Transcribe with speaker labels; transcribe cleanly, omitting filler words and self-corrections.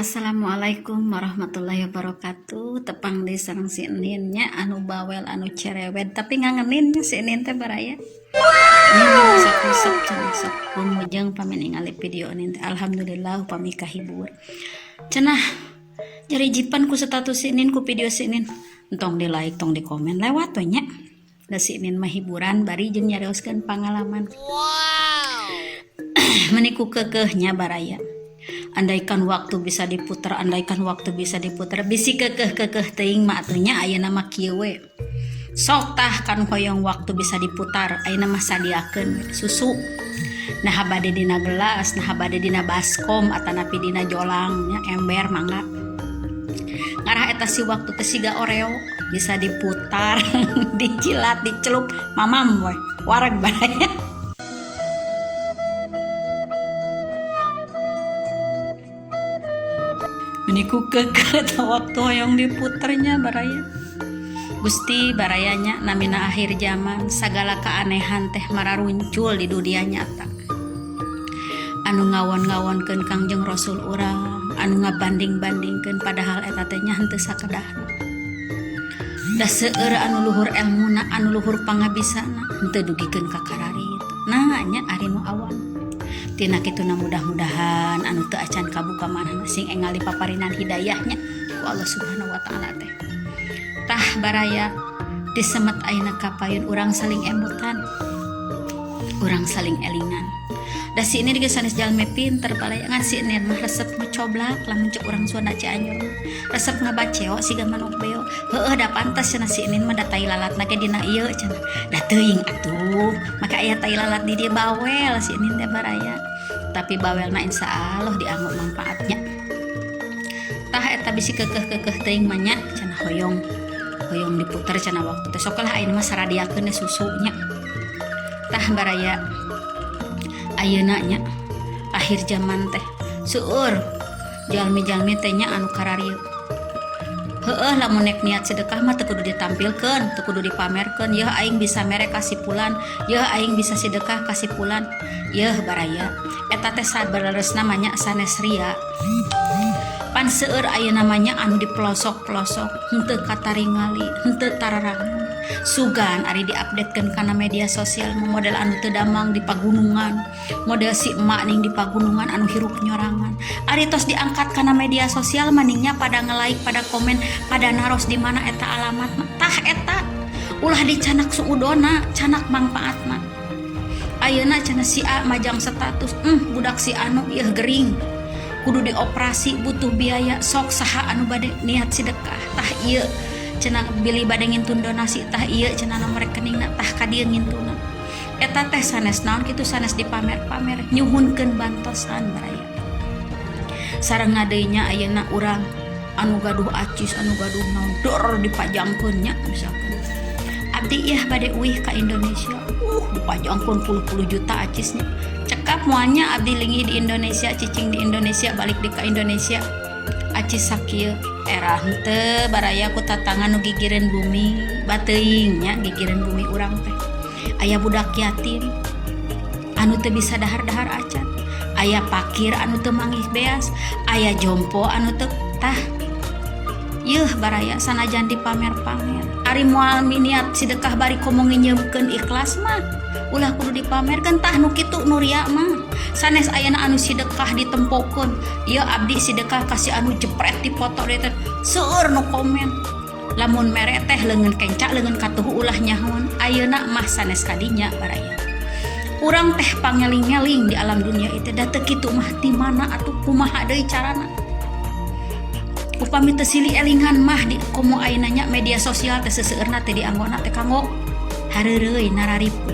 Speaker 1: Assalamualaikum warahmatullahi wabarakatuh. Tepang di sareng si Eninnya anu bawel anu cerewet tapi ngangeninnya si Enin teh baraya. Ini masak-masak cenah sok pemujang pami ningali video Enin teh. Alhamdulillah upami kahibur. Cenah jadi jipan ku status si Enin ku video si Enin. Entong di like, tong di komen lewat we nya. Da si Enin mah hiburan bari jeung nyarioskeun pangalaman. Wow. Meniku keukeuhnya baraya. Andaikan waktu bisa diputar, bisi kekeh teuing mah atunya ayeuna mah kieu we. Sok tah kan hoyong waktu bisa diputar, ayeuna mah sadiakeun susu. Nah bade dina gelas, nah bade dina baskom atanapi dina jolang nya ember mangga. Ngarah eta si waktu teh siga Oreo bisa diputar, dicilat, dicelup, mamam we. Wareg baraya. Meniku keke waktu hoyong diputernya baraya. Gusti barayanya namina akhir zaman sagala keanehan teh mararuncul di dunia nyata. Anu ngawon-ngawonkeun Kangjeng Rasul urang, anu ngabanding-bandingkeun padahal eta teh nya henteu sakedahna. Da seueur anu luhur elmuna, anu luhur pangabisana henteu dugikeun ka kararit. Nah nya ari nu awan. Tina kituna mudah-mudahan anu teu acan kabuka manehna sing engal dipaparinan hidayahnya ku Allah Subhanahu wa taala teh. Tah baraya disemet ayeuna kapayun urang saling emutan. Urang saling elingan. Da si ini geus sanes jalmi pinter balaya ngan si Enin mah resep mecoblak lamun cek urang Sunda Cianjur. Resep ngabaceo siga manuk beo. Heueuh da pantes cenah si Enin mah da tai lalatna ge dina ieu cenah. Da teuing atuh. Maka aya tai lalat di dieu bawel si Enin teh baraya. Tapi bawelna insyaallah dianggo manfaatnya. Tah eta bisi kekeh teuing mah nya cenah hoyong diputer cenah waktu teh sok lah ayeuna mah saradiakeun susunya. Tah baraya ayeuna nya akhir zaman teh seueur jalmi-jalmi teh nya anu kararieu. Heueuh lamun nek niat sedekah mah teu kudu ditampilkeun, teu kudu dipamerkeun. Yeuh aing bisa mere kasih pulan, yeuh aing bisa sedekah kasih pulan. Yeuh baraya eta teh sabeulareusna mah nya sanes ria. Pan seueur ayeuna mah nya anu di pelosok-pelosok henteu kataringali, henteu tararangan. Sugan ari diupdatekeun kana media sosial model anu teu damang di pagunungan, model si emak ning di pagunungan anu hirup nyorangan. Ari tos diangkat kana media sosial maningnya pada nge-like, pada komen, pada naros di mana eta alamat mah. Tah eta ulah dicanak suudona, canak manfaatna. Ayeuna cenah si A majang status, budak si anu ieu gering. Kudu dioperasi butuh biaya, sok saha anu bade niat sedekah. Tah ieu cenah bili bade ngintun donasi, tah ieu cenah nomor rekeningna, tah ka dieu ngintuna. Eta teh sanes naon kitu sanes dipamer-pamer, nyuhunkeun bantosan baraya. Sareng ngadeuynya ayeuna urang anu gaduh acis, anu gaduh naon dor dipajangkeun nya misalkan. Abdi yah bade uih ka Indonesia. Dipajangkeun puluh-puluh juta acisnya. Cekap moalnya abdi linggih di Indonesia, cicing di Indonesia, balik di ka Indonesia. Acis sakieu era henteu baraya ku tatangan nu gigireun bumi, bateuing nya gigireun bumi urang teh. Aya budak yatim anu teu bisa dahar-dahar acan. Aya pakir anu teu manggih beas, aya jompo anu teu tah. Yeuh baraya sanajan dipamer-pamer. Ari moal niat sedekah bari komo nginyeumkeun ikhlas mah ulah kudu dipamerkeun. Tah nu kitu nu ria mah sanes ayeuna anu sedekah ditempokeun. Ieu abdi sedekah kasih anu jepret dipoto deui teh seueur nu komen. Lamun mere teh leungeun kenca leungeun katuhu ulah nyahoan. Ayeuna mah sanes kadinya baraya. Urang teh pangeling-eling di alam dunia itu da teu kitu mah di mana atuh kumaha deui carana. Upami teu silih elingan mah di komo ayeuna nya media sosial teh seseueurna teh dianggona teh kanggo hareureuy nararipu.